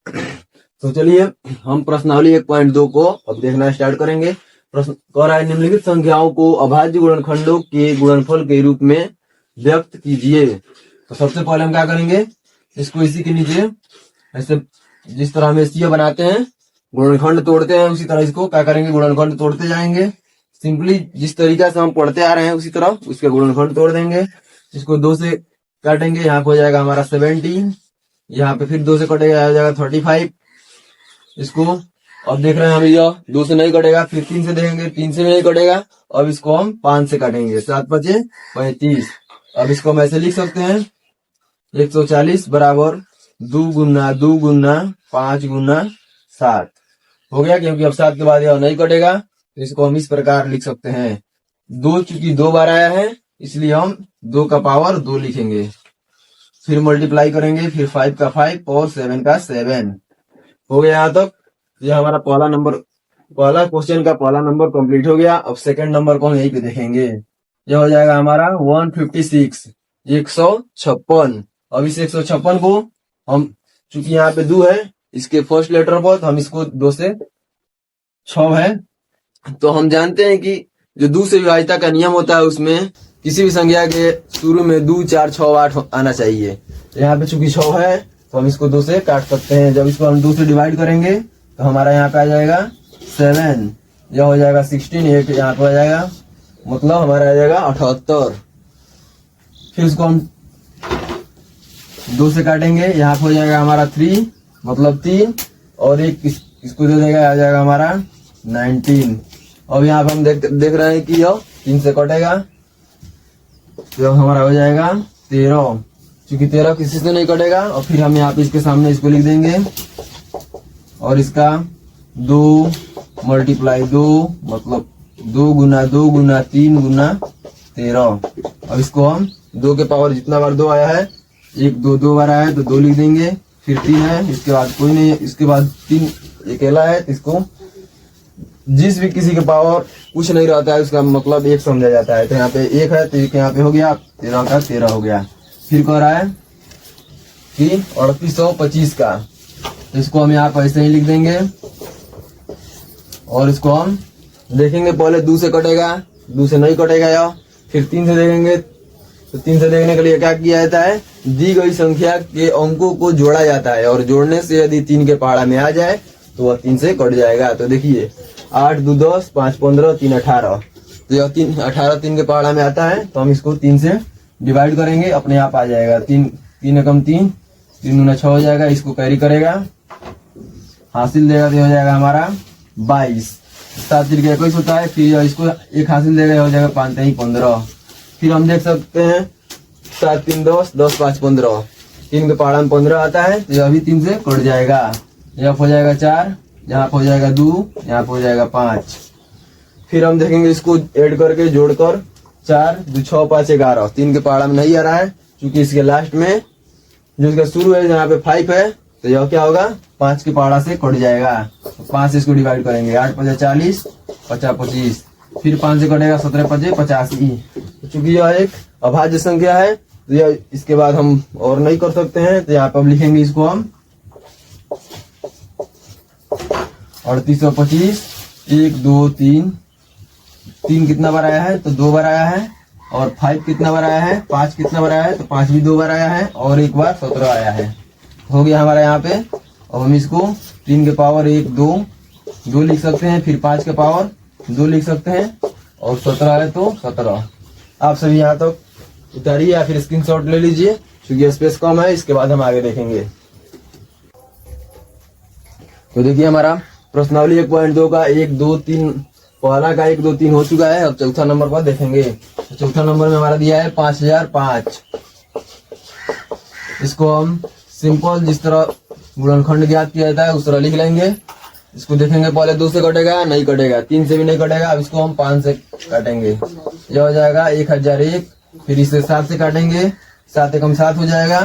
तो चलिए हम प्रश्नावली 1.2 को अब देखना स्टार्ट करेंगे। प्रश्न कह रहा है निम्नलिखित संख्याओं को अभाज्य गुणनखंडों के गुणनफल के रूप में व्यक्त कीजिए। तो सबसे पहले हम क्या करेंगे, इसको इसी के नीचे ऐसे जिस तरह हम एससीओ बनाते हैं, गुणनखंड तोड़ते हैं, उसी तरह इसको क्या करेंगे, गुणनखंड तोड़ते जाएंगे। सिंपली जिस तरीका से हम पढ़ते आ रहे हैं उसी तरह उसके गुणनखंड तोड़ देंगे। इसको 2 से काटेंगे, यहाँ पे हो जाएगा हमारा 17, यहाँ पे फिर 2 से कटेगा आ जाएगा 35। इसको अब देख रहे हैं हम, यह 2 से नहीं कटेगा, फिर 3 से देखेंगे, 3 से नहीं कटेगा। अब इसको हम 5 से काटेंगे, 7 5 35। अब इसको हम ऐसे लिख सकते हैं 140 बराबर 2 गुना 2 गुना 5 गुना 7 हो गया, क्योंकि अब 7 के बाद यह नहीं कटेगा, तो इसको हम इस प्रकार लिख सकते हैं। 2 चूंकि 2 बार आया है इसलिए हम 2 का पावर 2 लिखेंगे, फिर मल्टीप्लाई करेंगे, फिर 5 का 5 और 7 का 7 हो गया। यहाँ तक यह हमारा पहला क्वेश्चन का पहला नंबर कंप्लीट हो गया। अब सेकंड नंबर को हम यहीं पे देखेंगे, यह हो जाएगा हमारा 156 156। अब इस 156 को हम चूंकि यहाँ पे 2 है इसके फर्स्ट लेटर पर, तो हम इसको 2 से 6 है, तो हम जानते हैं कि जो 2 से विभाज्यता का नियम होता है उसमें किसी भी संख्या के शुरू में 2 4 6 8 आना चाहिए। तो यहाँ पे चूंकि 6 है तो हम इसको 2 से काट सकते हैं। जब इसको हम 2 से डिवाइड करेंगे तो हमारा यहाँ पे आ जाएगा 7, यह हो जाएगा 16, 8 यहाँ पे आ जाएगा, मतलब हमारा आ जाएगा 78। फिर इसको हम 2 से काटेंगे, यहाँ पे हो जाएगा हमारा 3 मतलब 3, और एक इसको दे देगा, आ जाएगा हमारा 19। अब यहाँ पे हम देख रहे हैं कि यह 3 से कटेगा, तो हमारा हो जाएगा 13, क्योंकि 13 किसी से नहीं कटेगा। और फिर हम यहाँ पे इसके सामने इसको लिख देंगे, और इसका 2 मल्टीप्लाई 2 मतलब 2 गुना 2 गुना 3 गुना 13। अब इसको हम 2 के पावर जितना बार 2 आया है, 1 2 2 बार आया है तो 2 लिख देंगे, फिर 3 है, इसके बाद कोई नहीं है, इसके बाद 3 अकेला है, इसको जिस भी किसी के पावर कुछ नहीं रहता है उसका मतलब 1 समझा जाता है। तो यहाँ पे 1 है तो 1 यहाँ पे हो गया, 13 का 13 हो गया। फिर कह रहा है कि 3825 का, तो इसको हम यहाँ पर ऐसे ही लिख देंगे, और इसको हम देखेंगे पहले 2 से कटेगा, 2 से नहीं कटेगा यह, फिर 3 से देखेंगे, तो 3 से देखने के लिए क्या किया जाता है, दी गई संख्या के अंकों को जोड़ा जाता है, और जोड़ने से यदि 3 के पहाड़ा में आ जाए तो वह 3 से कट जाएगा। तो देखिए 8 2 10 5 15 3 18, तो यह 18 3 के पहाड़ा में आता है, तो हम इसको 3 से डिवाइड करेंगे, अपने आप आ जाएगा 3 3 एकम 3 3 दूना 6 हो जाएगा, इसको कैरी करेगा, हासिल देगा तो हो जाएगा हमारा 22, 7 3 21 होता है, फिर इसको 1 हासिल देगा, हो जाएगा 5 3 15। फिर हम देख सकते हैं 7 3 10 10 5 15, 3 के पहाड़ा में 15 आता है, तो यह भी 3 से कट जाएगा, यहाँ हो जाएगा 4, यहाँ पे हो जाएगा 2, यहाँ पे हो जाएगा 5। फिर हम देखेंगे इसको ऐड करके जोड़कर 4 2 6 5 11, 3 के पहाड़ा में नहीं आ रहा है क्योंकि इसके लास्ट में जो इसका शुरू है जहाँ पे 5 है, तो यह क्या होगा 5 के पहाड़ा से कट जाएगा। तो 5 से इसको डिवाइड करेंगे, 8 5 40 50 25, फिर 5 से कटेगा 17 5 85। तो चूंकि यह एक अभाज्य संख्या है तो यह इसके बाद हम और नहीं कर सकते हैं, तो यहाँ पर लिखेंगे इसको हम 3825 1 2 3 3 कितना बार आया है, तो 2 बार आया है, और 5 कितना बार आया है, 5 कितना बार आया है, तो 5 भी 2 बार आया है, और 1 बार 17 आया है, हो गया हमारा यहाँ पे। अब हम इसको 3 के पावर 1 2 2 लिख सकते हैं, फिर 5 के पावर 2 लिख सकते हैं, और 17 है तो 17। आप सभी यहाँ तक उतारिए या फिर स्क्रीनशॉट ले लीजिए, क्योंकि स्पेस कम है, इसके बाद हम आगे देखेंगे। तो देखिए हमारा प्रश्नावली 1.2 का 1 2 3 पहला का 1 2 3 हो चुका है। अब चौथा नंबर पर देखेंगे। तो चौथा नंबर में हमारा दिया है 5005। इसको हम सिंपल जिस तरह गुणनखंड ज्ञात किया जाता है उस तरह लिख लेंगे। इसको देखेंगे पहले 2 से कटेगा, नहीं कटेगा, 3 से भी नहीं कटेगा। अब इसको हम 5 से काटेंगे, यह हो जाएगा 1001। फिर इसे 7 से काटेंगे, 7 एकम 7 हो जाएगा।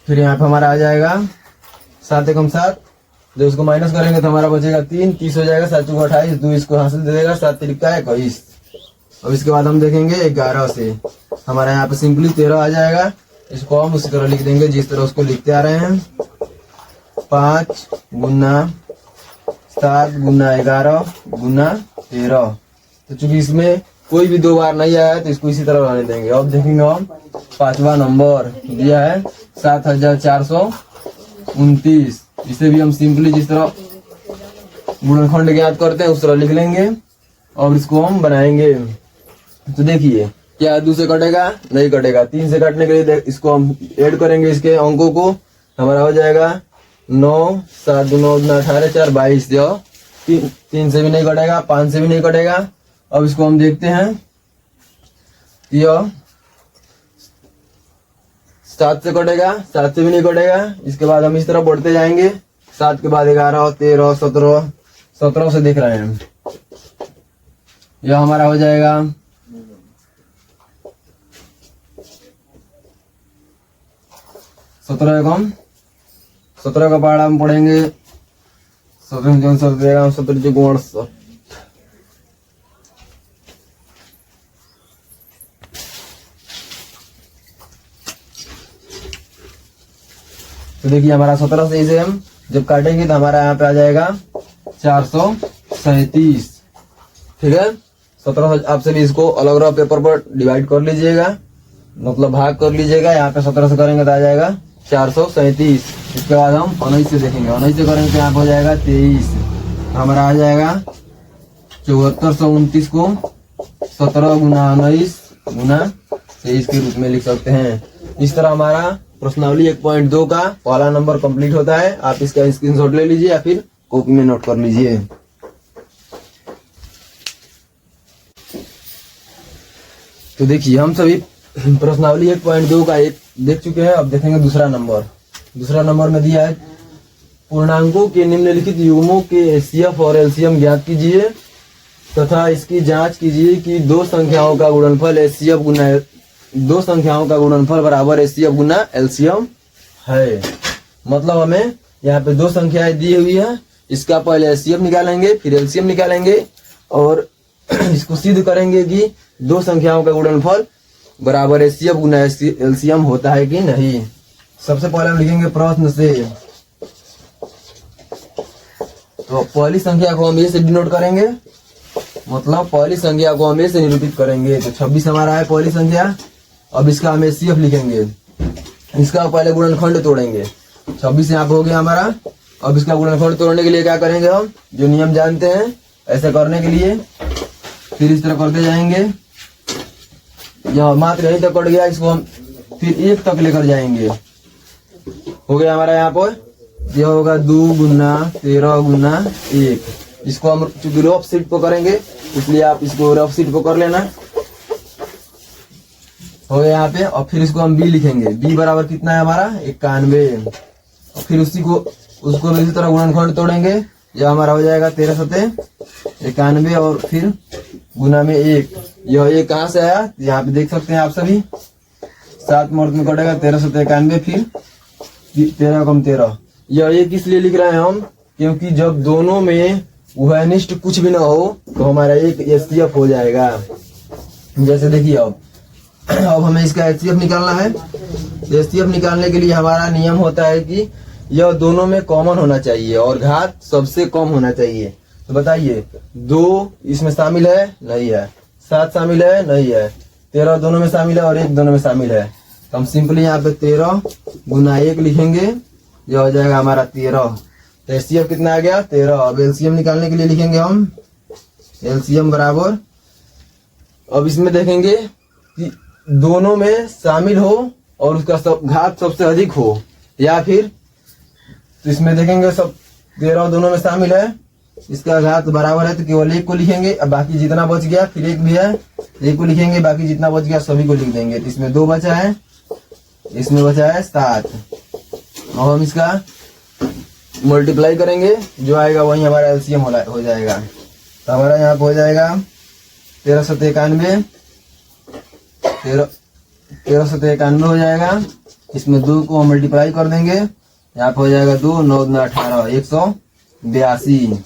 फिर यहाँ पे हमारा आ जाएगा 7 एकम 7, जब उसको माइनस करेंगे तो हमारा बचेगा 3, 30 हो जाएगा। 7 चौका 28, 2 इसको हासिल दे देगा, 7 तिरिका 21। अब इसके बाद हम देखेंगे 11 से, हमारा यहाँ पे सिंपली 13 आ जाएगा। इसको हम उसी तरह लिख देंगे जिस तरह उसको लिखते आ रहे हैं। 5 गुना 7 गुना 11 गुना 13। तो चूंकि इसमें कोई भी 2 बार नहीं आया तो इसको इसी तरह रहने देंगे। अब देखेंगे हम 5वां नंबर दिया है 7429। इसे भी हम सिंपली जिस तरह गुणनखंड ज्ञात करते हैं उस तरह लिख लेंगे और इसको हम बनाएंगे। तो देखिए क्या 2 से कटेगा, नहीं कटेगा। 3 से काटने के लिए इसको हम ऐड करेंगे, इसके अंकों को हमारा हो जाएगा 9 7 9 18 4 22। 3 से भी नहीं कटेगा, 5 से भी नहीं कटेगा। अब इसको हम देखते हैं, यह 7 से कटेगा, 7 से भी नहीं कटेगा। इसके बाद हम इस तरह बढ़ते जाएंगे, 7 के बाद 11 13 17 17 से देख रहे हैं। यह हमारा हो जाएगा 17 एकम 17 का पहाड़ा हम पढ़ेंगे 17 17 गुण। तो देखिए हमारा 17 से इसे हम जब काटेंगे तो हमारा यहाँ पे आ जाएगा 437। ठीक है, 17 आपसे भी इसको अलग अलग पेपर पर डिवाइड कर लीजिएगा, मतलब भाग कर लीजिएगा। यहाँ पे 17 से करेंगे तो आ जाएगा 437। इसके बाद हम 19 से देखेंगे, 19 से करेंगे तो यहाँ पे हो जाएगा 23। हमारा आ जाएगा 7429 को 17 गुना 19 गुना 23 के रूप में लिख सकते हैं। इस तरह हमारा प्रश्नावली 1.2 का पहला नंबर कंप्लीट होता है। आप इसका स्क्रीनशॉट ले लीजिए या फिर कॉपी में नोट कर लीजिए। तो देखिए हम सभी प्रश्नावली 1.2 का एक देख चुके हैं। अब देखेंगे दूसरा नंबर। दूसरा नंबर में दिया है पूर्णांकों के निम्नलिखित युग्मों के एचसीएफ और एलसीएम ज्ञात कीजिए तथा इसकी जांच कीजिए कि दो संख्याओं का गुणनफल एचसीएफ गुना दो संख्याओं का गुणनफल बराबर एचसीएफ गुना एलसीएम है। मतलब हमें यहाँ पे 2 संख्याएं दी हुई है, इसका पहले एचसीएफ निकालेंगे फिर एलसीएम निकालेंगे और इसको सिद्ध करेंगे कि 2 संख्याओं का गुणनफल बराबर एचसीएफ गुना एलसीएम होता है कि नहीं। सबसे पहले हम लिखेंगे प्रश्न से, तो पहली संख्या को हम ए से डिनोट करेंगे, मतलब पहली संख्या को हम ए से निरूपित करेंगे। तो 26 हमारा है पहली संख्या। अब इसका हम एचसीएफ लिखेंगे, इसका पहले गुणनखंड तोड़ेंगे। 26 यहाँ पे हो गया हमारा। अब इसका गुणनखंड तोड़ने के लिए क्या करेंगे, हम जो नियम जानते हैं ऐसे करने के लिए फिर इस तरह करते जाएंगे। यह मात्र यहीं तक कट गया, इसको हम फिर 1 तक लेकर जाएंगे। हो गया हमारा यहाँ पर, यह होगा 2 गुना 13 गुना 1। इसको हम चूंकि रफ शीट पर करेंगे इसलिए आप इसको रफ शीट पर कर लेना। हो गया यहाँ पे। और फिर इसको हम बी लिखेंगे, बी बराबर कितना है हमारा 91। और फिर उसको भी इसी तरह गुणनखंड तोड़ेंगे। यह हमारा हो जाएगा 13 सते 91 और फिर गुना में 1। यह 1 कहाँ से आया, यहाँ पे देख सकते हैं आप सभी। 7 मर्द में कटेगा 13 सते 91 फिर 13 कम 13। यह 1 इसलिए लिख रहे हैं हम क्योंकि जब दोनों में उभयनिष्ठ कुछ भी ना हो तो हमारा एक एचसीएफ हो जाएगा। जैसे देखिए अब हमें इसका एचसीएफ निकालना है। एचसीएफ निकालने के लिए हमारा नियम होता है कि यह दोनों में कॉमन होना चाहिए और घात सबसे कम होना चाहिए। तो बताइए 2 इसमें शामिल है, नहीं है। 7 शामिल है, नहीं है। 13 दोनों में शामिल है और 1 दोनों में शामिल है। तो हम सिंपली यहाँ पे 13 गुना 1 लिखेंगे, यह हो जाएगा हमारा 13। तो एचसीएफ कितना आ गया 13। अब एलसीएम निकालने के लिए लिखेंगे हम एलसीएम बराबर, अब इसमें देखेंगे कि दोनों में शामिल हो और उसका घात सबसे अधिक हो, या फिर तो इसमें देखेंगे सब 13 दोनों में शामिल है, इसका घात बराबर है तो केवल 1 को लिखेंगे। अब बाकी जितना बच गया फिर 1 भी है, 1 को लिखेंगे, बाकी जितना बच गया सभी को लिख देंगे। तो इसमें 2 बचा है, इसमें बचा है 7। और हम इसका मल्टीप्लाई करेंगे, जो आएगा वही हमारा एलसीएम हो जाएगा। तो हमारा यहाँ पे हो जाएगा 13 सते 91 13 सते 91 हो जाएगा। इसमें 2 को हम मल्टीप्लाई कर देंगे, यहाँ पे हो जाएगा 2 9 9 18 182।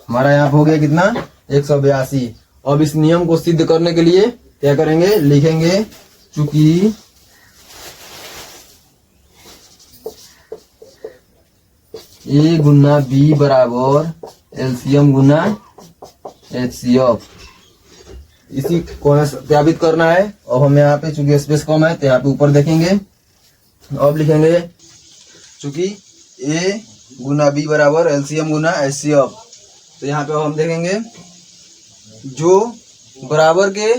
हमारा यहाँ पे हो गया कितना 182। अब इस नियम को सिद्ध करने के लिए क्या करेंगे, लिखेंगे चूंकि ए गुना बी बराबर एलसीएम गुना HCF। इसी को सत्यापित करना है। अब हम यहाँ पे चूंकि स्पेस कम है तो यहाँ पे ऊपर देखेंगे। अब लिखेंगे चूंकि ए गुना बी बराबर एलसीएम गुना HCF। तो यहाँ पे हम देखेंगे जो बराबर के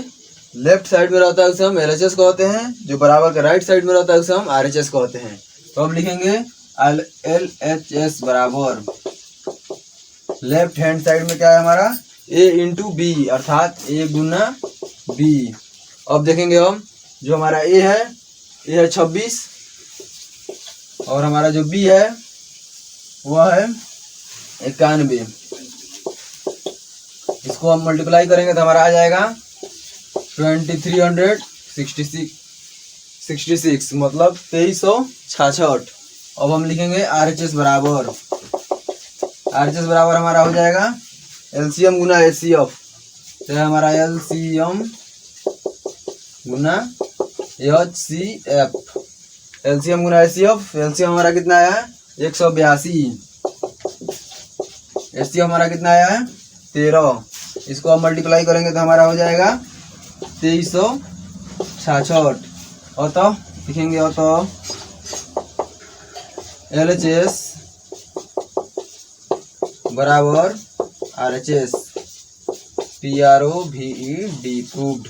लेफ्ट साइड में रहता है उसे हम LHS कहते हैं, जो बराबर के राइट साइड में रहता है उसे हम RHS कहते हैं। तो अब लिखेंगे LHS बराबर लेफ्ट हैंड साइड में क्या है हमारा A इंटू बी, अर्थात A गुना बी। अब देखेंगे हम जो हमारा A है 26 और हमारा जो B है वह है 91। इसको हम मल्टीप्लाई करेंगे तो हमारा आ जाएगा 2366 मतलब 2366। अब हम लिखेंगे RHS बराबर हमारा हो जाएगा एलसीएम गुना HCF। तो हमारा एलसीएम गुना HCF, एलसीएम गुना HCF। एलसीएम हमारा कितना आया है 182, HCF हमारा कितना आया है 13। इसको हम मल्टीप्लाई करेंगे तो हमारा हो जाएगा 2366। और तो लिखेंगे और तो LHS बराबर RHS PROVED प्रूव्ड।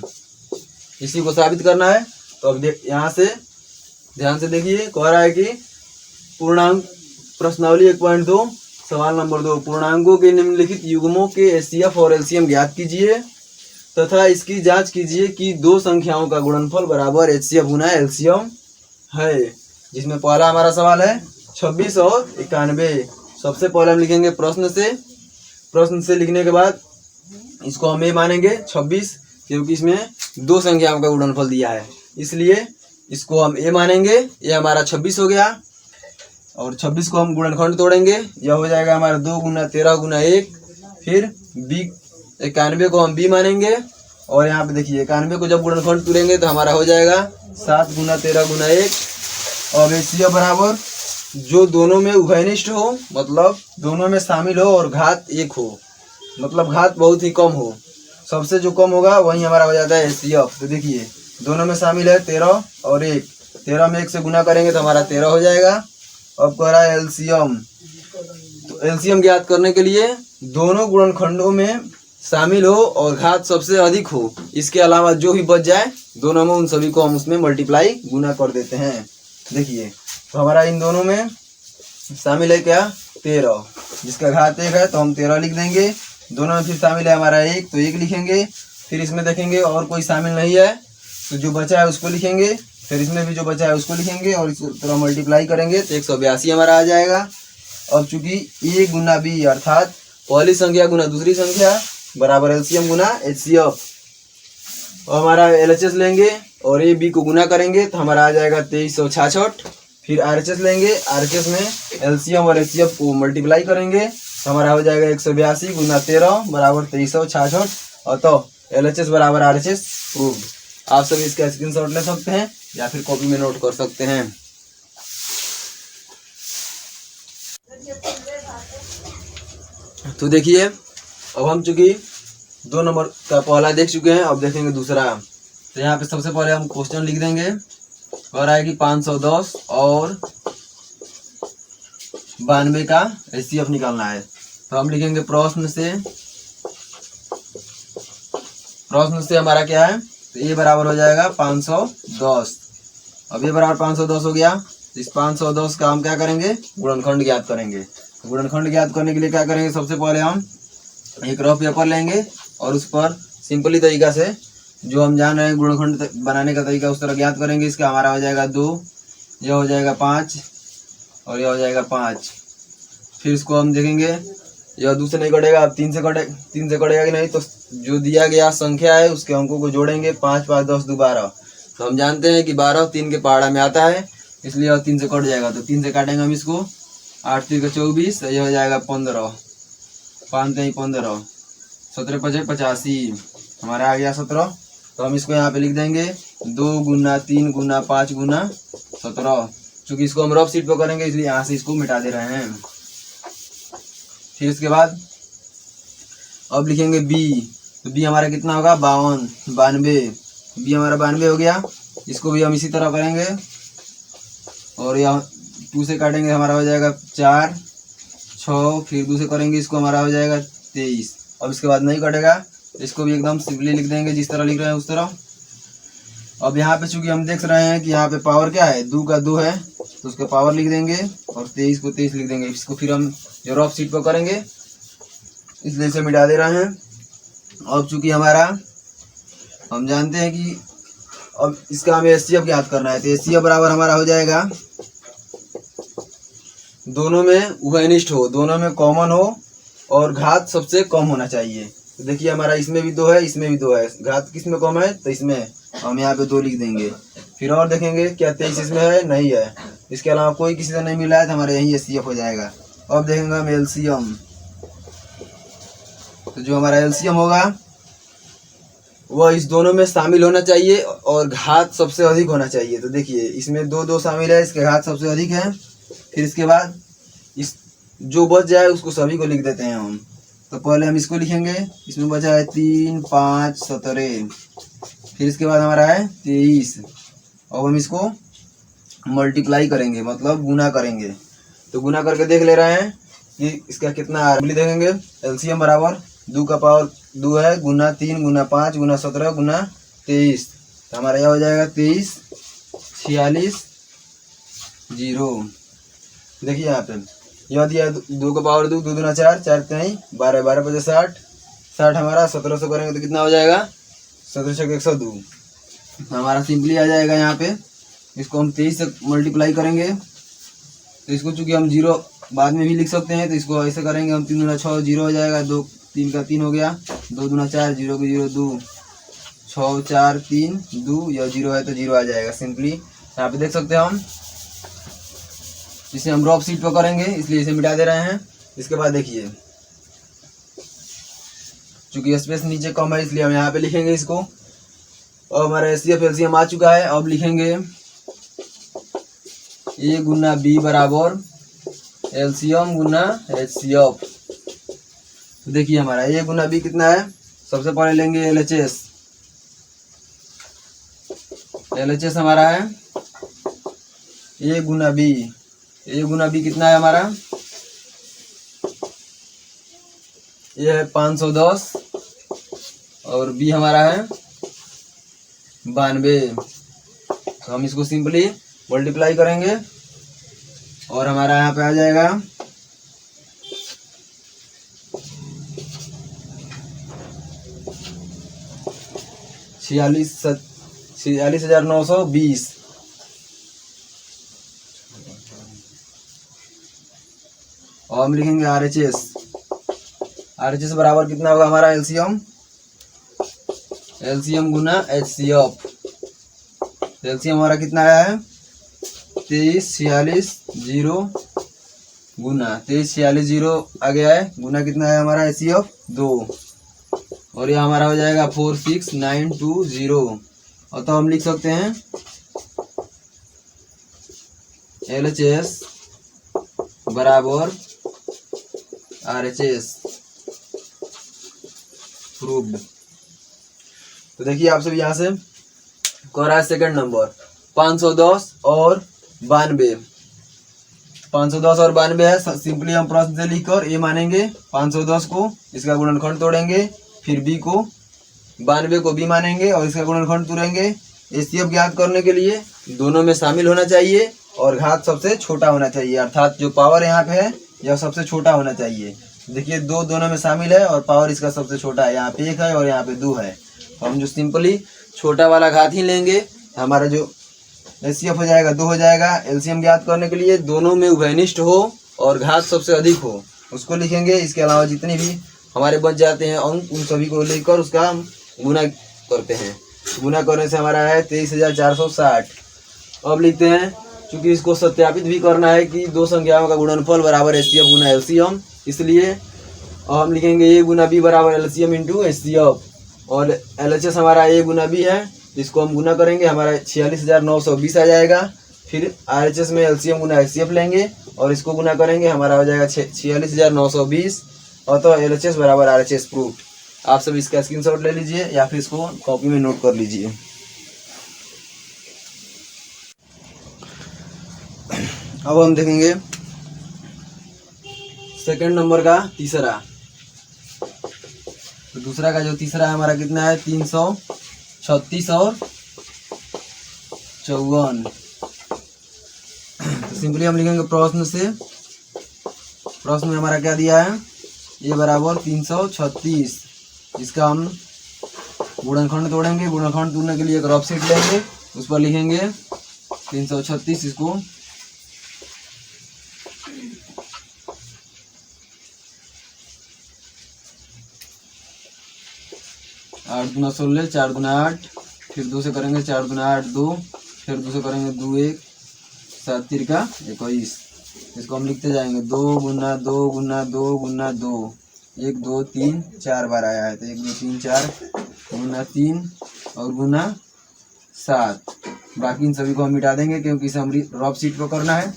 इसी को साबित करना है। तो अब यहाँ से ध्यान से देखिए, कह रहा है कि पूर्णांक प्रश्नावली 1.2 सवाल नंबर 2, पूर्णांकों के निम्नलिखित युग्मों के HCF और LCM ज्ञात कीजिए तथा इसकी जांच कीजिए कि दो संख्याओं का गुणनफल बराबर HCF गुना LCM है। जिसमें पहला हमारा सवाल है 26 और 91। सबसे पहले हम लिखेंगे प्रश्न से लिखने के बाद इसको हम ए मानेंगे 26, क्योंकि इसमें दो संख्याओं का गुणनफल दिया है, इसलिए इसको हम ए मानेंगे। ये हमारा 26 हो गया और 26 को हम गुणनखंड तोड़ेंगे, यह हो जाएगा हमारा 2 गुना 13 गुना 1। फिर बी 91 को हम बी मानेंगे और यहाँ पे देखिए 91 को जब गुणनखंड तोड़ेंगे तो हमारा हो जाएगा 7 गुना 13 गुना 1। और HCF बराबर जो दोनों में उभयनिष्ठ हो, मतलब दोनों में शामिल हो और घात 1 हो, मतलब घात बहुत ही कम हो, सबसे जो कम होगा वही हमारा हो जाता है HCF। तो देखिए दोनों में शामिल है 13 और 1, 13 में 1 से गुना करेंगे तो हमारा 13 हो जाएगा। अब कह रहा है LCM, तो LCM ज्ञात करने के लिए दोनों गुणनखंडों में शामिल हो और घात सबसे अधिक हो, इसके अलावा जो भी बच जाए दोनों में उन सभी को हम उसमें मल्टीप्लाई गुना कर देते हैं। देखिए तो हमारा इन दोनों में शामिल है क्या 13, जिसका घात 1 है तो हम 13 लिख देंगे। दोनों में फिर शामिल है हमारा 1 तो 1 लिखेंगे। फिर इसमें देखेंगे और कोई शामिल नहीं है तो जो बचा है उसको लिखेंगे, फिर इसमें भी जो बचा है उसको लिखेंगे और इस तरह मल्टीप्लाई करेंगे तो 182 हमारा आ जाएगा। अब चूंकि ए गुना बी अर्थात पहली संख्या गुना दूसरी संख्या बराबर LCM गुना HCF, और हमारा LHS लेंगे और ए बी को गुना करेंगे तो हमारा आ जाएगा 2366। फिर RHS लेंगे, RHS में LCM और HCF को मल्टीप्लाई करेंगे तो हमारा हो जाएगा 182 गुना 13 बराबर 2366। और तो LHS बराबर RHS प्रूव्ड। आप सभी इसका स्क्रीनशॉट ले सकते हैं या फिर कॉपी में नोट कर सकते हैं। तो देखिए अब हम चूंकि 2 नंबर का पहला देख चुके हैं, अब देखेंगे दूसरा। तो यहाँ पे सबसे पहले हम क्वेश्चन लिख देंगे। कह रहा है कि 510 और 92 का HCF निकालना है। तो हम लिखेंगे प्रश्न से हमारा क्या है, तो ये बराबर हो जाएगा 510। अब ये बराबर 510 हो गया। इस 510 का हम क्या करेंगे, गुणनखंड ज्ञात करेंगे। गुणनखंड ज्ञात करने के लिए क्या करेंगे, सबसे पहले हम एक रफ पेपर लेंगे और उस पर सिंपली तरीका से जो हम जान रहे हैं गुणनखंड बनाने का तरीका उस तरह ज्ञात करेंगे। इसका हमारा हो जाएगा 2, यह हो जाएगा 5 और यह हो जाएगा 5। फिर इसको हम देखेंगे, यह 2 से नहीं कटेगा, अब 3 से कटेगा कि नहीं, तो जो दिया गया संख्या है उसके अंकों को जोड़ेंगे। 5 5 10 2 12। तो हम जानते हैं कि 12 3 के पहाड़ा में आता है, इसलिए 3 से कट जाएगा। तो 3 से काटेंगे हम इसको, 8 3 का 24, यह हो जाएगा 15, 5 3 15, 17 5 85, हमारा आ गया 17। तो हम इसको यहाँ पे लिख देंगे 2 गुना 3 गुना 5 गुना 17। चूंकि इसको हम रफ शीट पर करेंगे इसलिए यहाँ से इसको मिटा दे रहे हैं। फिर इसके बाद अब लिखेंगे बी, तो बी हमारा कितना होगा 92, बी हमारा 92 हो गया। इसको भी हम इसी तरह करेंगे और यहाँ 2 से काटेंगे, हमारा हो जाएगा 4, 6, फिर 2 से करेंगे, इसको हमारा हो जाएगा 23। अब इसके बाद नहीं कटेगा, इसको भी एकदम सिंपली लिख देंगे जिस तरह लिख रहे हैं उस तरह। अब यहाँ पे चूंकि हम देख रहे हैं कि यहाँ पे पावर क्या है, 2 का 2 है, तो उसका पावर लिख देंगे और 23 को 23 लिख देंगे। इसको फिर हम जो रफ शीट पर करेंगे इसलिए इसे मिटा दे रहे हैं। अब चूंकि हमारा हम जानते हैं कि अब इसका हमें एचसीएफ ज्ञात करना है, तो एचसीएफ बराबर हमारा हो जाएगा, दोनों में उभयनिष्ठ हो, दोनों में कॉमन हो और घात सबसे कम होना चाहिए। तो देखिए हमारा इसमें भी 2 है, इसमें भी 2 है, घात किस में कम है, तो इसमें हम यहाँ पे 2 लिख देंगे। फिर और देखेंगे क्या 23 इसमें है, नहीं है, इसके अलावा कोई किसी से नहीं मिला है, तो हमारा यही एचसीएफ हो जाएगा। अब देखेंगे हम एलसीएम, तो जो हमारा एलसीएम होगा वह इस दोनों में शामिल होना चाहिए और घात सबसे अधिक होना चाहिए। तो देखिए इसमें 2 शामिल है, इसके घात सबसे अधिक है। फिर इसके बाद इस जो बच जाए उसको सभी को लिख देते हैं हम। तो पहले हम इसको लिखेंगे, इसमें बचा है 3, 5, 17, फिर इसके बाद हमारा है 23। अब हम इसको मल्टीप्लाई करेंगे, मतलब गुना करेंगे। तो गुना करके देख ले रहे हैं कि इसका कितना आ रहा है। देखेंगे एलसीएम बराबर 2 का पावर 2 है, गुना 3 गुना 5 गुना 17 गुना 23, तो हमारा यह हो जाएगा 23, 46, 0। देखिए यहाँ पे यह दिया 2 का पावर 2, 2 दूना 4, 4 3 12, 12 5 60, 60 हमारा 1700 करेंगे तो कितना हो जाएगा 1700 102, हमारा सिंपली आ जाएगा। यहाँ पे इसको हम 23 से मल्टीप्लाई करेंगे, तो इसको चूंकि हम 0 बाद में भी लिख सकते हैं, तो इसको ऐसे करेंगे हम 3 दूना 6, 0 हो जाएगा, 2 3 का 3 हो गया, 2 दूना 4, 0 को 0 2, 6 4 3 2, यह 0 है तो 0 आ जाएगा सिंपली। यहाँ पे देख सकते हैं हम, इसे हम रफ शीट पर करेंगे इसलिए इसे मिटा दे रहे हैं। इसके बाद देखिए चूंकि स्पेस नीचे कम है इसलिए हम यहाँ पे लिखेंगे इसको। और हमारा एचसीएफ एलसीएम आ चुका है। अब लिखेंगे ए गुना बी बराबर एलसीएम गुना एचसीएफ। तो देखिए हमारा ए गुना बी कितना है, सबसे पहले लेंगे एलएचएस। एलएचएस हमारा है ए गुना बी। ए गुना बी कितना है हमारा, ये है 510 और बी हमारा है 92। तो हम इसको सिंपली मल्टीप्लाई करेंगे और हमारा यहाँ पे आ जाएगा 46,920। और हम लिखेंगे आरएचएस। आरएचएस बराबर कितना होगा हमारा एलसीएम, एलसीएम गुना एचसीएफ। एलसीएम हमारा कितना आया है 23 46 0 गुना 23 46 0 आ गया है, गुना कितना है हमारा एचसीएफ 2, और यह हमारा हो जाएगा 46920। और तो हम लिख सकते हैं एलएचएस बराबर आरएचएस प्रूव्ड। तो देखिए आप सब यहाँ से कर रहा है सेकंड नंबर 510 और 92। 510 और 92 है, सिंपली हम प्रश्न से लिखकर ए मानेंगे 510 को, इसका गुणनखंड तोड़ेंगे, फिर बी को 92 को बी मानेंगे और इसका गुणनखंड तोड़ेंगे। एचसीएफ ज्ञात करने के लिए दोनों में शामिल होना चाहिए और घात सबसे छोटा होना चाहिए, अर्थात जो पावर यहाँ पे है यह सबसे छोटा होना चाहिए। देखिए दोनों में शामिल है और पावर इसका सबसे छोटा है, यहाँ पे 1 है और यहाँ पे 2 है। तो हम जो सिंपली छोटा वाला घात ही लेंगे, हमारा जो एचसीएफ हो जाएगा 2 हो जाएगा। एलसीएम ज्ञात करने के लिए दोनों में उभयनिष्ठ हो और घात सबसे अधिक हो, उसको लिखेंगे। इसके अलावा जितने भी हमारे बच जाते हैं अंक उन सभी को लेकर उसका हम गुना करते हैं। गुना करने से हमारा है 23,460। अब लिखते हैं, चूंकि इसको सत्यापित भी करना है कि दो संख्याओं का गुणनफल बराबर एचसीएफ गुना एलसीएम, इसलिए हम लिखेंगे ए गुना बी बराबर एलसीएम इंटू एचसीएफ। और एलएचएस हमारा ए गुना बी है, इसको हम गुना करेंगे, हमारा 46,920 आ जाएगा। फिर आरएचएस में एलसीएम गुना एचसीएफ लेंगे और इसको गुना करेंगे, हमारा हो जाएगा 46,920 और तो LHS बराबर RHS प्रूफ। आप सब इसका स्क्रीनशॉट ले लीजिए या फिर इसको कॉपी में नोट कर लीजिए। अब हम देखेंगे सेकंड नंबर का तीसरा। तो दूसरा का जो तीसरा है हमारा कितना है 336 और 54। तो सिंपली हम लिखेंगे प्रश्न में हमारा क्या दिया है, ये बराबर 336। इसका हम गुणनखंड तोड़ेंगे। गुणनखंड तोड़ने के लिए एक रफ शीट लेंगे, उस पर लिखेंगे 336। इसको 8 दूना 16, 4 दूना 8, फिर 2 से करेंगे 4 दूना 8 2, फिर 2 से करेंगे 2 1, 7 तिरका 21। इसको हम लिखते जाएंगे 2 गुना 2 गुना 2 गुना 2, 1 2 3 4 बार आया है, तो 1 2 3 4 गुना 3 और गुना 7। बाकी इन सभी को हम मिटा देंगे क्योंकि इसे हम रफ शीट पर करना है।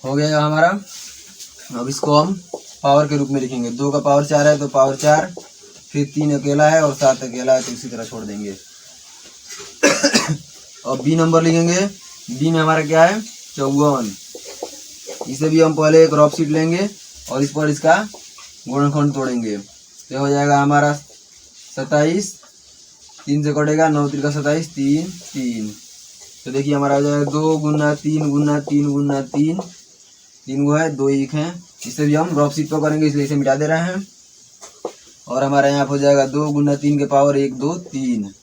हो गया हमारा। अब इसको हम पावर के रूप में लिखेंगे। 2 का पावर 4 है तो पावर 4, फिर 3 अकेला है और 7 अकेला है तो इसी तरह छोड़ देंगे। और बी नंबर लिखेंगे। बी में हमारा क्या है 54। इसे भी हम पहले एक रफ शीट लेंगे और इस पर इसका गुणनखंड तोड़ेंगे। तो हो जाएगा हमारा 27, 3 से कटेगा 9 3 का 27, 3 3। तो देखिए हमारा हो जाएगा 2 गुना 3 गुना 3 गुना 3, 3 गो है 2 1 है। इसे भी हम रफ शीट पर करेंगे इसलिए इसे मिटा दे रहे हैं। और हमारा यहाँ हो जाएगा 2 गुना 3 के पावर 1 2 3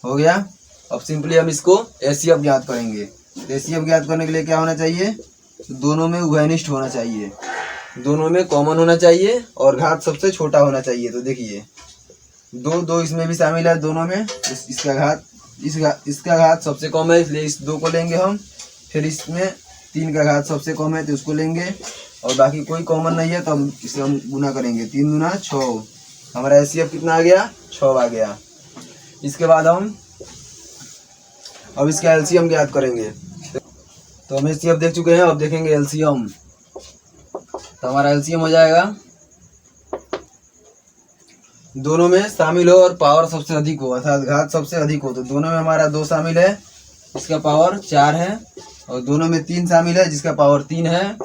हो गया। अब सिंपली हम इसको एचसीएफ ज्ञात करेंगे। एचसीएफ ज्ञात करने के लिए क्या होना चाहिए, दोनों में उभयनिष्ठ होना चाहिए, दोनों में कॉमन होना चाहिए और घात सबसे छोटा होना चाहिए। तो देखिए 2 2 इसमें भी शामिल है दोनों में। इसका घात सबसे कम है इसलिए इस 2 को लेंगे हम। फिर इसमें 3 का घात सबसे कम है तो उसको लेंगे और बाकी कोई कॉमन नहीं है तो हम इसे हम गुना करेंगे। 3 दूना 6, हमारा एचसीएफ कितना आ गया 6 आ गया। इसके बाद हम अब इसका एलसीएम ज्ञात करेंगे। तो हम एचसीएफ देख चुके हैं, अब देखेंगे एलसीएम। तो हमारा एलसीएम हो जाएगा दोनों में शामिल हो और पावर सबसे अधिक हो अर्थात घात सबसे अधिक हो। तो दोनों में हमारा 2 शामिल है, इसका पावर 4 है, और दोनों में 3 शामिल है जिसका पावर 3 है।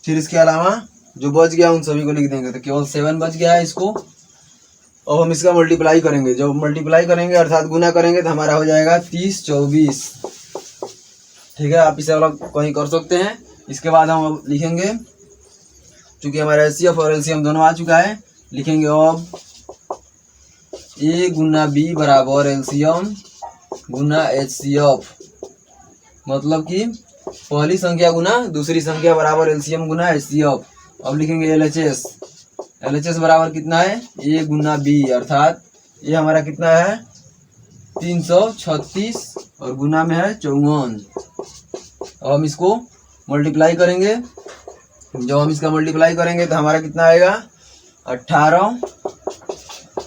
फिर इसके अलावा जो बच गया उन सभी को लिख देंगे तो केवल 7 बच गया है इसको। अब हम इसका मल्टीप्लाई करेंगे। जब मल्टीप्लाई करेंगे अर्थात गुना करेंगे तो हमारा हो जाएगा 30 24। ठीक है, आप इसे अलग कहीं कर सकते हैं। इसके बाद हम अब लिखेंगे, चूंकि हमारा एचसीएफ और एलसीएम दोनों आ चुका है, लिखेंगे अब ए गुना बी बराबर एलसीएम गुना एचसीएफ। मतलब कि पहली संख्या गुना दूसरी संख्या बराबर एलसीएम गुना एचसीएफ। अब लिखेंगे एलएचएस। एलएचएस बराबर कितना है ए गुना बी, अर्थात ये हमारा कितना है 336 और गुना में है 54। अब हम इसको मल्टीप्लाई करेंगे। जब हम इसका मल्टीप्लाई करेंगे तो हमारा कितना आएगा 18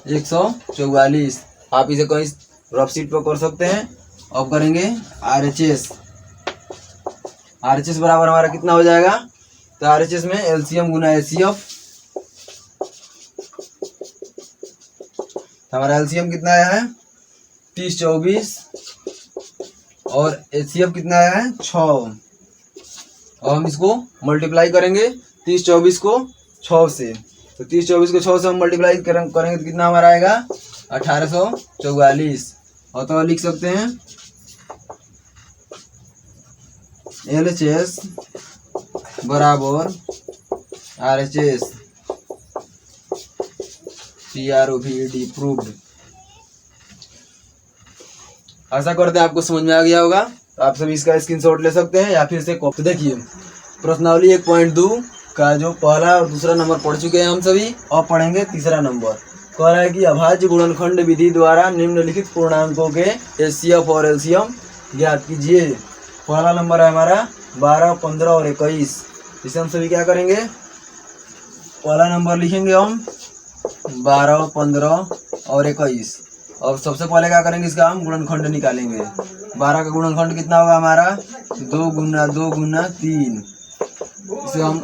144। आप इसे कहीं रफ शीट पर कर सकते हैं। अब करेंगे आरएचएस। आरएचएस बराबर हमारा कितना हो जाएगा, तो आरएचएस में एलसीएम गुना एचसीएफ। हमारा एलसीएम कितना आया है 30 24 और एचसीएफ कितना आया है 6। और हम इसको मल्टीप्लाई करेंगे 30 24 को 6 से। तो 30 24 को 6 से हम मल्टीप्लाई करेंगे तो कितना हमारा आएगा 1844। और तो लिख सकते हैं एलएचएस बराबर आरएचएस PROVD प्रूव्ड। आशा करते हैं आपको समझ में आ गया होगा। तो आप सभी इसका स्क्रीनशॉट ले सकते हैं या फिर से कॉपी। देखिए प्रश्नावली 1.2 का जो पहला और दूसरा नंबर पढ़ चुके हैं हम सभी। अब पढ़ेंगे तीसरा नंबर। कह रहा है कि अभाज्य गुणनखंड विधि द्वारा निम्नलिखित पूर्णांकों के एचसीएफ और एलसीएम ज्ञात कीजिए। पहला नंबर है हमारा 12 15 और 21। इसे हम सभी क्या करेंगे, पहला नंबर लिखेंगे हम 12 15 और 21। और सबसे पहले क्या करेंगे, इसका हम गुणनखंड निकालेंगे। 12 का गुणनखंड कितना होगा हमारा 2 गुना 2 गुना 3। इसे हम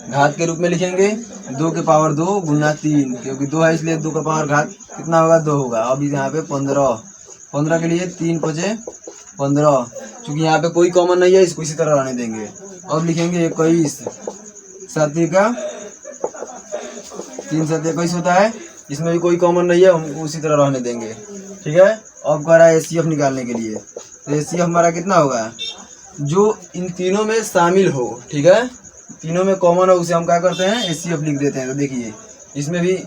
घात के रूप में लिखेंगे 2 के पावर 2 गुना 3, क्योंकि 2 है इसलिए 2 का पावर घात कितना होगा 2 होगा। अब यहाँ पे 15 के लिए 3 पचे 15, क्योंकि यहाँ पे कोई कॉमन नहीं है इसको इसी तरह रहने देंगे। अब लिखेंगे 21, 7 का 3 7 21 होता है, इसमें भी कोई कॉमन नहीं है, हम उसी तरह रहने देंगे। ठीक है, अब कह रहा है एचसीएफ निकालने के लिए, तो एचसीएफ हमारा कितना होगा, जो इन तीनों में शामिल हो। ठीक है, तीनों में कॉमन हो उसे हम क्या करते हैं एचसीएफ लिख देते हैं। तो देखिए इसमें भी,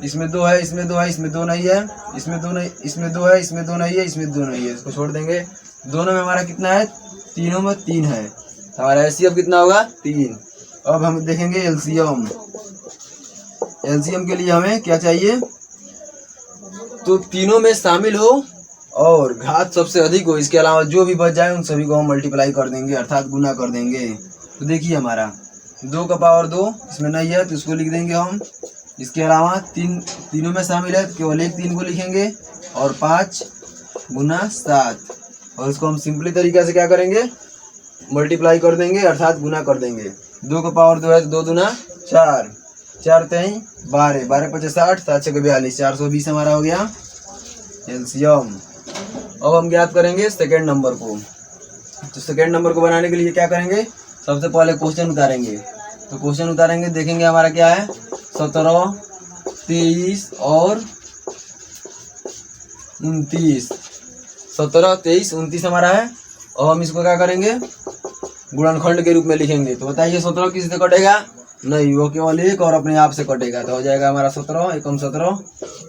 इसमें 2 है, इसमें 2 है, इसमें 2 नहीं है, इसमें 2 नहीं, इसमें 2 है, इसमें 2 नहीं है, इसमें 2 नहीं है, इसको छोड़ देंगे। दोनों में हमारा कितना है, तीनों में 3 है, हमारा एचसीएफ कितना होगा 3। अब हम देखेंगे एलसीएम। एलसीएम के लिए हमें क्या चाहिए, तो तीनों में शामिल हो और घात सबसे अधिक हो, इसके अलावा जो भी बच जाए उन सभी को हम मल्टीप्लाई कर देंगे अर्थात गुना कर देंगे। तो देखिए हमारा 2 का पावर 2 इसमें नहीं है तो इसको लिख देंगे हम, इसके अलावा तीनों में शामिल है तो केवल एक 3 को लिखेंगे, और 5 गुना 7, और इसको हम सिंपली तरीके से क्या करेंगे मल्टीप्लाई कर देंगे अर्थात गुना कर देंगे। 2 का पावर 2 है तो 2 दूना 4, 4 3 12, 12 5 60, 7 6 42, 420 हमारा हो गया एलसीएम। अब हम ज्ञात करेंगे सेकेंड नंबर को। तो सेकेंड नंबर को बनाने के लिए क्या करेंगे, सबसे पहले क्वेश्चन उतारेंगे। तो क्वेश्चन उतारेंगे, देखेंगे हमारा क्या है 17 23 और 29, 17 23 29 हमारा है। और हम इसको क्या करेंगे गुणनखंड के रूप में लिखेंगे। तो बताइए 17 किसी से कटेगा नहीं, वो केवल एक और अपने आप से कटेगा, तो हो जाएगा हमारा 17 एकम 17,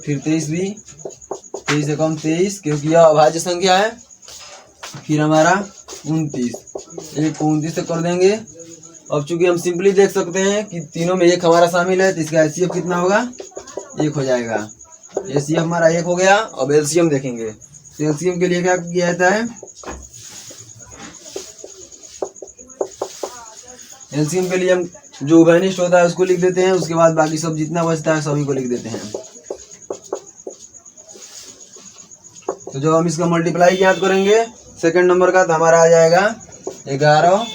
फिर 23 भी 23 एकम 23, क्योंकि यह अभाज्य संख्या है। फिर हमारा 29, एक को 29 से कर देंगे। अब चूंकि हम सिंपली देख सकते हैं कि तीनों में एक हमारा शामिल है तो इसका एचसीएफ कितना होगा 1 हो जाएगा। एचसीएफ हमारा 1 हो गया। अब एलसीएम देखेंगे, तो एलसीएम के लिए क्या किया जाता है, एलसीएम के लिए हम जो उभयनिष्ठ होता है उसको लिख देते हैं, उसके बाद बाकी सब जितना बचता है सभी को लिख देते हैं। तो जब हम इसका मल्टीप्लाई याद करेंगे सेकंड नंबर का, तो हमारा आ जाएगा 11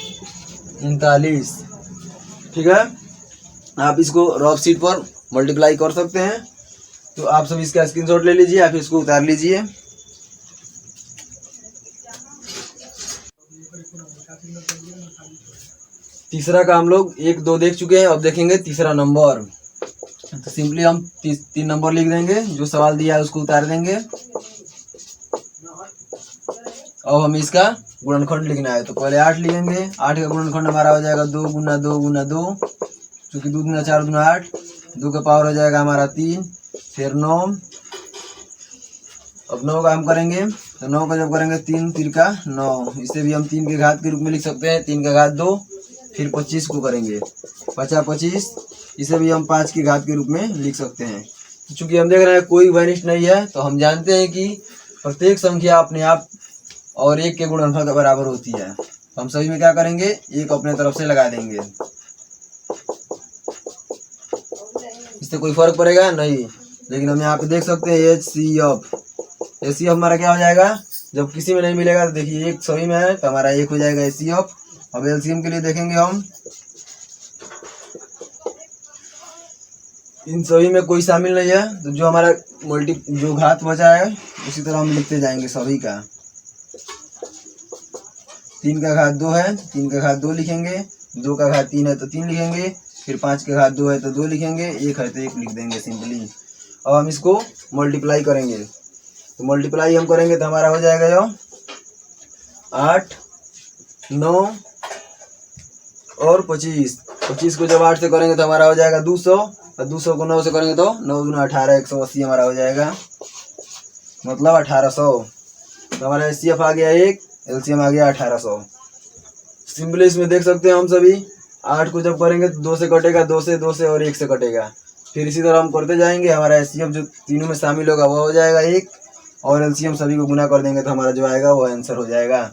39। ठीक है, आप इसको रफ शीट पर मल्टीप्लाई कर सकते हैं। तो आप सब इसका स्क्रीनशॉट ले लीजिए, आप इसको उतार लीजिए। तीसरा का हम लोग 1 2 देख चुके हैं, अब देखेंगे तीसरा नंबर। तो सिंपली हम 3 नंबर लिख देंगे, जो सवाल दिया है उसको उतार देंगे। अब हम इसका गुणनखंड लिखना है, तो पहले 8 लिखेंगे। 8 का गुणनखंड हमारा हो जाएगा 2 गुना 2 गुना 2, क्योंकि 2 गुना 4 गुना 8, 2 का पावर हो जाएगा हमारा 3, फिर 9। अब 9 का हम करेंगे, तो 9 का जब करेंगे 3 3 का 9, इसे भी हम 3 के घात के रूप में लिख सकते हैं, 3 का घात 2। फिर 25 को करेंगे 50 25, इसे भी हम 5 की घात के रूप में लिख सकते हैं। चूंकि हम देख रहे हैं कोई वैनिष्ठ नहीं है, तो हम जानते हैं कि प्रत्येक संख्या अपने आप और 1 के गुणनफल के बराबर होती है। तो हम सभी में क्या करेंगे 1 अपने तरफ से लगा देंगे, इससे कोई फर्क पड़ेगा नहीं। लेकिन हम यहाँ पे देख सकते हैं एचसीएफ, एचसीएफ हमारा क्या हो जाएगा, जब किसी में नहीं मिलेगा तो देखिए 1 सभी में है तो हमारा 1 हो जाएगा एचसीएफ। अब एलसीएम के लिए देखेंगे हम, इन सभी में कोई शामिल नहीं है, तो जो हमारा जो घात बचा है उसी तरह हम लिखते जाएंगे सभी का। 3 का घात 2 है, 3 का घात 2 लिखेंगे, 2 का घात 3 है तो 3 लिखेंगे, फिर 5 का घात 2 है तो 2 लिखेंगे, 1 है तो 1 लिख देंगे सिंपली। अब हम इसको मल्टीप्लाई करेंगे, तो मल्टीप्लाई हम करेंगे तो हमारा हो जाएगा जो 8 9 और 25। 25 को जब 8 से करेंगे तो हमारा हो जाएगा 200, और 200 को 9 से करेंगे तो 9 गुना 18 180 हमारा हो जाएगा, मतलब 1800। तो हमारा एचसीएफ आ गया 1, एलसीएम आ गया 1800। सिंपली इसमें देख सकते हैं हम सभी 8 को जब करेंगे तो 2 से कटेगा, 2 से और 1 से कटेगा, फिर इसी तरह हम करते जाएंगे। हमारा एचसीएफ जो तीनों में शामिल होगा वो हो जाएगा 1, और एलसीएम सभी को गुना कर देंगे तो हमारा जो आएगा वो आंसर हो जाएगा।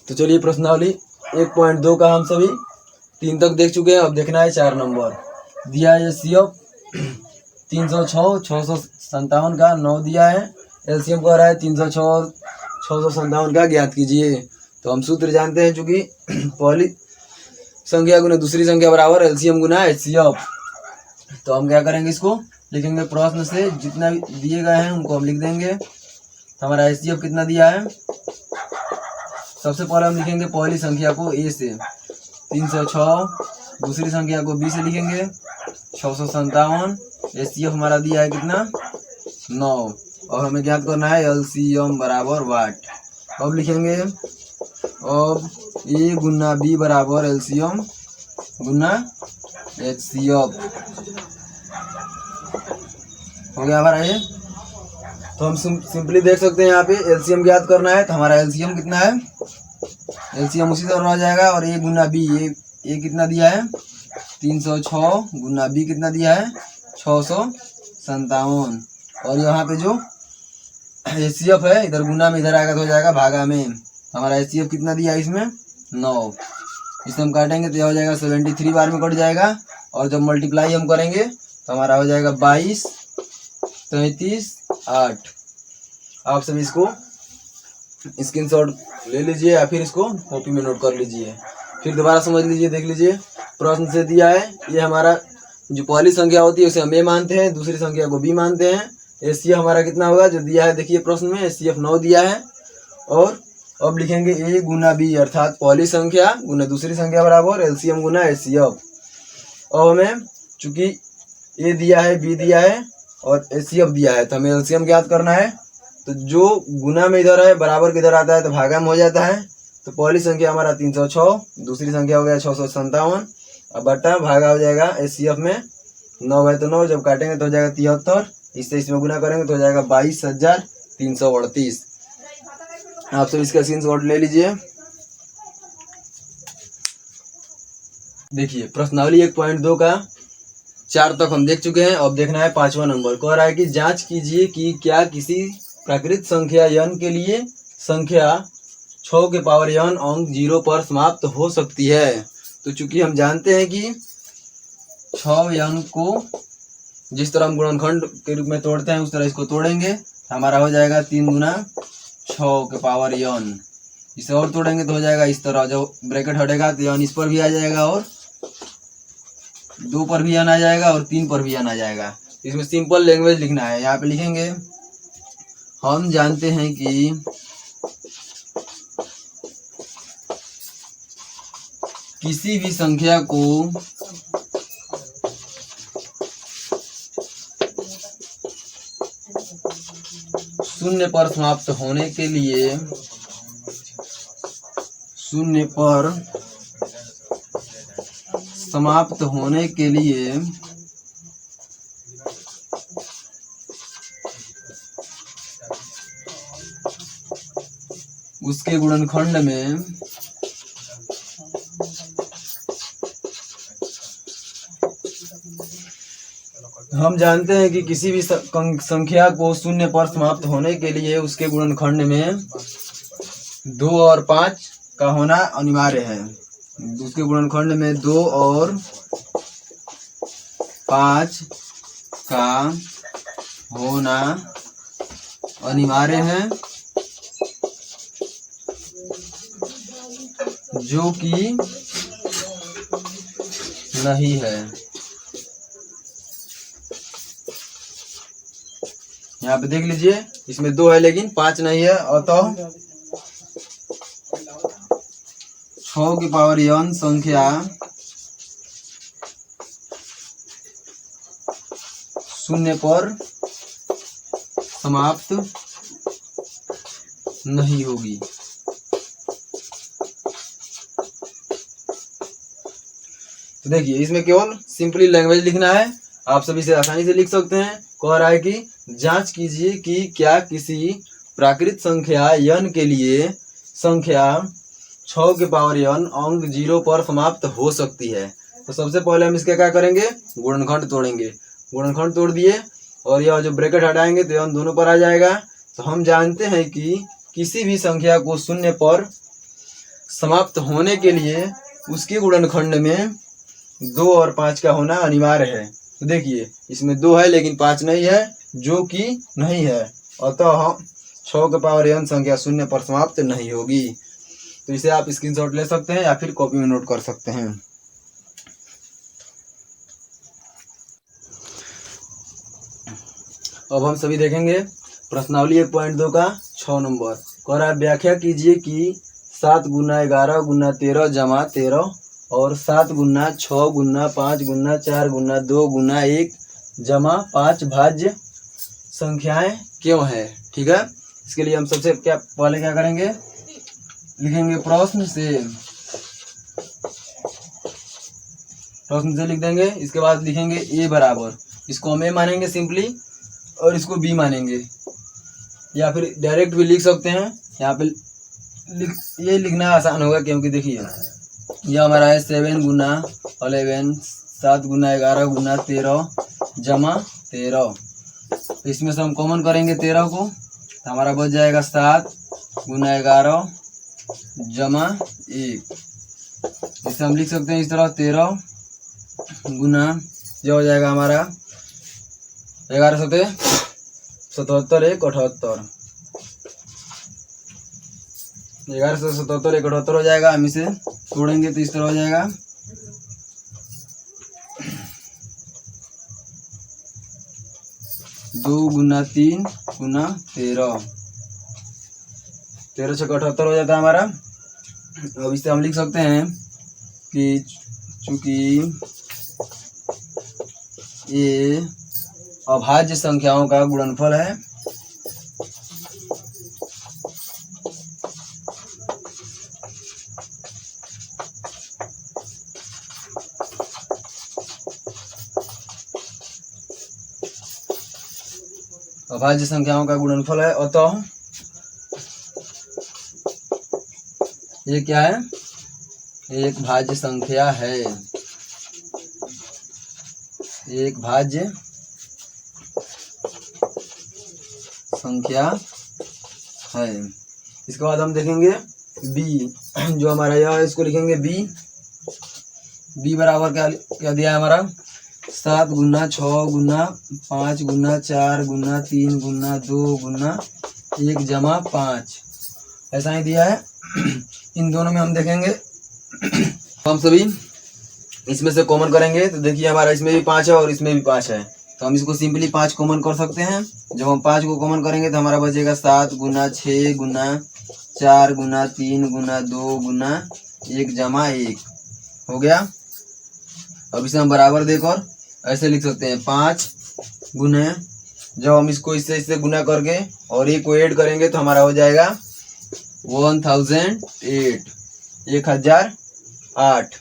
तो चलिए प्रश्नावली 1.2 का हम सभी 3 तक देख चुके हैं, अब देखना है 4 नंबर। दिया है एचसीएफ 306 657 का 9 दिया है, एलसीएम कह रहा है 306 और 657 का ज्ञात कीजिए। तो हम सूत्र जानते हैं, चूंकि पहली संख्या गुना दूसरी संख्या बराबर एलसीएम गुना एचसीएफ। तो हम क्या करेंगे, इसको लिखेंगे प्रश्न से जितना दिए गए हैं उनको हम लिख देंगे। तो हमारा एचसीएफ कितना दिया है, सबसे पहले हम लिखेंगे पहली संख्या को ए से 306, दूसरी संख्या को बी से लिखेंगे 657। एचसीएफ हमारा दिया है कितना 9, और हमें ज्ञात करना है एलसीएम बराबर वाट। अब लिखेंगे अब ए गुना बी बराबर एलसीएम गुना एचसीएफ। हो गया हमारा ये। तो हम सिंपली देख सकते हैं यहाँ पे एलसीएम ज्ञात करना है। तो हमारा एलसीएम कितना है, एलसीएम उसी तरह आ जाएगा। और ए गुना बी, ए कितना दिया है 306 गुना बी कितना दिया है 657। और यहाँ पे जो एचसीएफ है इधर गुना में इधर आएगा तो हो जाएगा भागा में। हमारा एचसीएफ कितना दिया है इसमें 9। इसे हम काटेंगे तो यह हो जाएगा 73 बार में कट जाएगा। और जब मल्टीप्लाई हम करेंगे तो हमारा हो जाएगा 22, 33, 8। आप सब इसको स्क्रीनशॉट ले लीजिए या फिर इसको कॉपी में नोट कर लीजिए। फिर दोबारा समझ लीजिए, देख लीजिए प्रश्न से दिया है। ये हमारा जो पहली संख्या होती है उसे हम ए मानते हैं, दूसरी संख्या को बी मानते हैं। एचसीएफ हमारा कितना होगा जो दिया है, देखिए प्रश्न में एचसीएफ 9 दिया है। और अब लिखेंगे ए गुना बी अर्थात पहली संख्या गुना दूसरी संख्या बराबर एलसीएम गुना एचसीएफ। अब हमें चूंकि ए दिया है, बी दिया है और एचसीएफ दिया है, तो हमें एलसीएम ज्ञात करना है। तो जो गुना में इधर है बराबर किधर आता है तो भागा में हो जाता है। तो पहली संख्या हमारा 306, दूसरी संख्या हो गया 657, अब बट्टा भागा हो जाएगा एचसीएफ में 9 है तो 9, जब काटेंगे तो हो जाएगा 73, इससे इसमें गुना करेंगे तो हो जाएगा 22,338। आप सब इसका स्क्रीनशॉट ले लीजिए। देखिए प्रश्नावली 1.2 का 4 तक हम देख चुके हैं। अब देखना है 5वां नंबर। कह रहा है कि जांच कीजिए कि क्या किसी प्राकृत संख्या n के लिए संख्या 6 के पावर n अंक 0 पर समाप्त हो सकती है। तो चूंकि हम जानते हैं कि 6n को जिस तरह हम गुणनखंड के रूप में तोड़ते हैं उस तरह इसको तोड़ेंगे, हमारा हो जाएगा 3 गुना 6 के पावर n। इसे और तोड़ेंगे तो हो जाएगा इस तरह, जब ब्रैकेट हटेगा तो n इस पर भी आ जाएगा और 2 पर भी n आ जाएगा और 3 पर भी n आ जाएगा। इसमें सिंपल लैंग्वेज लिखना है। यहाँ पे लिखेंगे हम जानते हैं कि किसी भी संख्या को शून्य पर समाप्त होने के लिए उसके गुणनखंड में हम जानते हैं कि किसी भी संख्या को शून्य पर समाप्त होने के लिए उसके गुणनखंड में 2 और 5 का होना अनिवार्य है। उसके गुणनखंड में 2 और 5 का होना अनिवार्य है, जो कि नहीं है। यहाँ पे देख लीजिए इसमें 2 है लेकिन 5 नहीं है, अतः 6 की पावर n संख्या शून्य पर समाप्त नहीं होगी। तो देखिए इसमें केवल सिंपली लैंग्वेज लिखना है, आप सभी से आसानी से लिख सकते हैं। कह रहा है कि जांच कीजिए कि क्या किसी प्राकृत संख्या n के लिए संख्या 6 के पावर n अंक 0 पर समाप्त हो सकती है। तो सबसे पहले हम इसका क्या करेंगे, गुणनखंड तोड़ेंगे। गुणनखंड तोड़ दिए और यह जो ब्रैकेट हटाएंगे तो n दोनों पर आ जाएगा। तो हम जानते हैं कि किसी भी संख्या को शून्य पर समाप्त होने के लिए उसके गुणनखंड में 2 और 5 का होना अनिवार्य है। तो देखिए इसमें 2 है लेकिन 5 नहीं है, जो कि नहीं है, अतः हम 6 के पावर n संख्या शून्य पर समाप्त नहीं होगी। तो इसे आप स्क्रीनशॉट ले सकते हैं या फिर कॉपी में नोट कर सकते हैं। अब हम सभी देखेंगे प्रश्नावली 1.2 का 6 नंबर। कह रहा है व्याख्या कीजिए कि 7 गुना 11 गुना 13 जमा 13 और 7 गुना 6 गुना 5 गुना 4 गुना 2 गुना 1 जमा 5 भाज्य संख्याएं क्यों है। ठीक है, इसके लिए हम सबसे पहले क्या करेंगे, लिखेंगे प्रश्न से लिख देंगे। इसके बाद लिखेंगे ए बराबर, इसको हम ए मानेंगे सिंपली और इसको बी मानेंगे, या फिर डायरेक्ट भी लिख सकते हैं। यहाँ पे ये लिखना आसान होगा क्योंकि देखिए ये हमारा है 7 गुना 11 7 गुना 11 गुना 13 जमा 13। इसमें से हम कॉमन करेंगे 13 को, तो हमारा बच जाएगा 7 गुना 11 जमा 1। इसे हम लिख सकते हैं इस तरह 13 गुना, जो हो जाएगा हमारा 11 सते 77 1 78, 11 से 77 1 78 हो जाएगा। हम इसे तोड़ेंगे तो इस तरह हो जाएगा 2 गुना 3 गुना 13, 13 से 78 हो जाता है हमारा। अब इसे हम लिख सकते हैं कि चूंकि ये अभाज्य संख्याओं का गुणनफल है, अभाज्य संख्याओं का गुणनफल है, अतः ये क्या है, एक भाज्य संख्या है, एक भाज्य संख्या है। इसके बाद हम देखेंगे बी, जो हमारा यह है इसको लिखेंगे बी। बी बराबर क्या दिया है हमारा, 7 गुना 6 गुना 5 गुना 4 गुना 3 गुना 2 गुना 1 जमा 5, ऐसा ही दिया है। इन दोनों में हम देखेंगे हम सभी इसमें से कॉमन करेंगे, तो देखिए हमारा इसमें भी 5 है और इसमें भी 5 है, तो हम इसको सिंपली 5 कॉमन कर सकते हैं। जब हम 5 को कॉमन करेंगे तो हमारा बचेगा 7 गुना 6 गुना 4 गुना 3 गुना 2 गुना 1 जमा 1 हो गया। अब इसे हम बराबर देकर ऐसे लिख सकते हैं 5 गुना, जब हम इसको इससे गुना करके और 1 को ऐड करेंगे तो हमारा हो जाएगा 1008, 1008।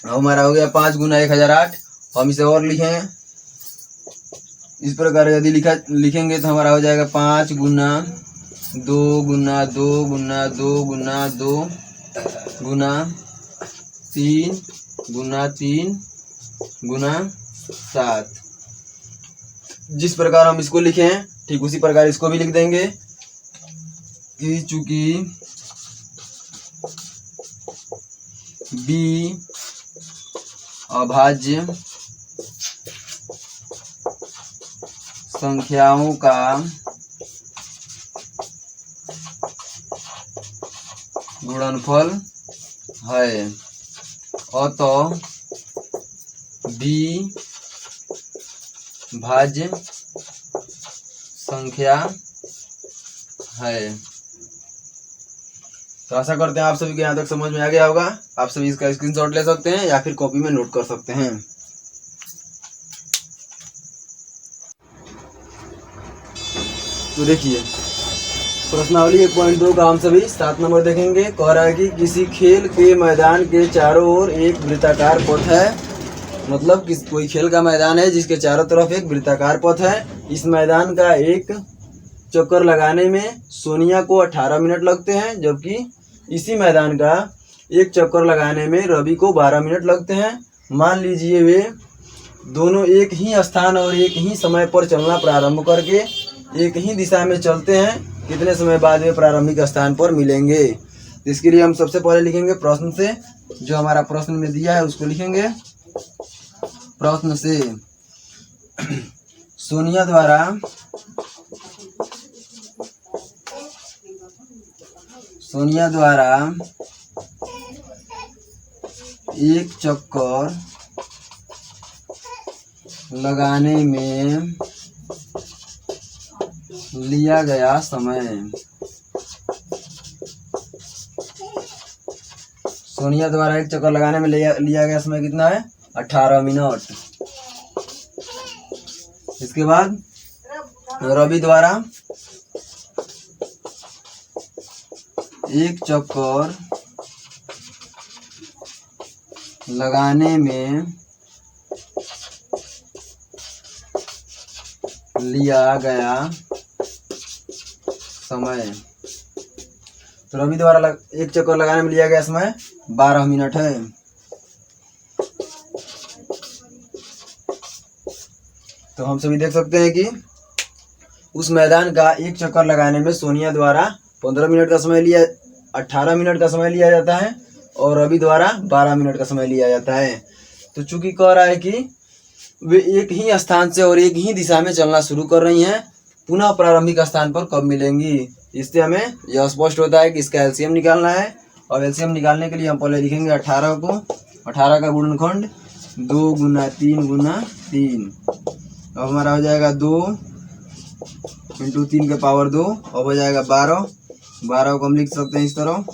हमारा हो गया 5 गुना 1008। हम इसे और लिखें इस प्रकार, यदि लिखेंगे तो हमारा हो जाएगा 5 गुना 2 गुना 2 गुना 2 गुना 2 गुना 3 गुना 3 गुना 7। जिस प्रकार हम इसको लिखे हैं ठीक उसी प्रकार इसको भी लिख देंगे कि चूंकि बी अभाज्य संख्याओं का गुणनफल है, अतः बी भाज्य संख्या है। तो आशा करते हैं आप सभी को यहाँ तक समझ में आ गया होगा। आप सभी इसका स्क्रीनशॉट ले सकते हैं या फिर कॉपी में नोट कर सकते हैं। तो देखिए प्रश्नावली 1.2 का हम सभी 7 नंबर देखेंगे। कह रहा है कि किसी खेल के मैदान के चारों ओर एक वृत्ताकार पथ है, मतलब कोई खेल का मैदान है जिसके चारों तरफ एक वृत्ताकार पथ है। इस मैदान का एक चक्कर लगाने में सोनिया को 18 मिनट लगते हैं, जबकि इसी मैदान का एक चक्कर लगाने में रवि को 12 मिनट लगते हैं। मान लीजिए वे दोनों एक ही स्थान और एक ही समय पर चलना प्रारंभ करके एक ही दिशा में चलते हैं, कितने समय बाद वे प्रारंभिक स्थान पर मिलेंगे। इसके लिए हम सबसे पहले लिखेंगे प्रश्न से, जो हमारा प्रश्न में दिया है उसको लिखेंगे। प्रश्न से सोनिया द्वारा एक चक्कर लगाने में लिया गया समय। सोनिया द्वारा एक चक्कर लगाने में लिया गया समय कितना है? 18 मिनट। इसके बाद रवि द्वारा एक चक्कर लगाने में लिया गया समय। तो रवि द्वारा एक चक्कर लगाने में लिया गया समय 12 मिनट है। तो हम सभी देख सकते हैं कि उस मैदान का एक चक्कर लगाने में सोनिया द्वारा 15 मिनट का समय लिया, 18 मिनट का समय लिया जाता है और रवि द्वारा 12 मिनट का समय लिया जाता है। तो चूंकि कह रहा है कि वे एक ही स्थान से और एक ही दिशा में चलना शुरू कर रही हैं, पुनः प्रारंभिक स्थान पर कब मिलेंगी, इससे हमें यह स्पष्ट होता है कि इसका एलसीएम निकालना है। और एलसीएम निकालने के लिए हम पहले लिखेंगे 18 को, 18 का गुणनखंड 2 गुना 3 गुना 3। अब हमारा हो जाएगा 2 इंटू 3 के पावर 2, अब हो जाएगा 12। 12 को हम लिख सकते हैं इस तरह,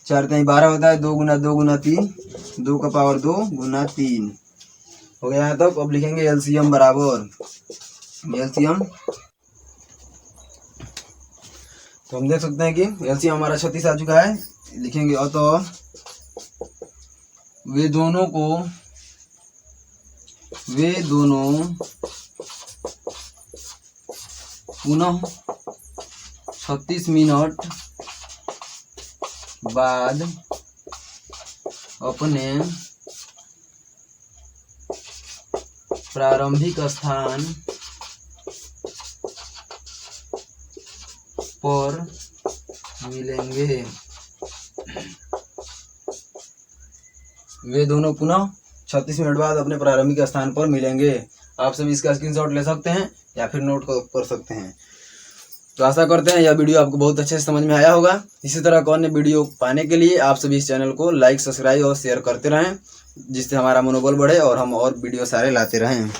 4 3 12 होता है, 2 गुना 3, 2 का पावर 2 गुना 3 हो गया है। तब अब लिखेंगे एलसीएम बराबर एलसीएम। तो हम देख सकते हैं कि एलसीएम हमारा 36 आ चुका है। लिखेंगे अतः वे दोनों पुनः 36 मिनट बाद अपने प्रारंभिक स्थान पर मिलेंगे। वे दोनों पुनः 36 मिनट बाद अपने प्रारंभिक स्थान पर मिलेंगे। आप सभी इसका स्क्रीनशॉट ले सकते हैं या फिर नोट कर सकते हैं। तो आशा करते हैं यह वीडियो आपको बहुत अच्छे से समझ में आया होगा। इसी तरह का अन्य वीडियो पाने के लिए आप सभी इस चैनल को लाइक, सब्सक्राइब और शेयर करते रहें, जिससे हमारा मनोबल बढ़े और हम और वीडियो सारे लाते रहें।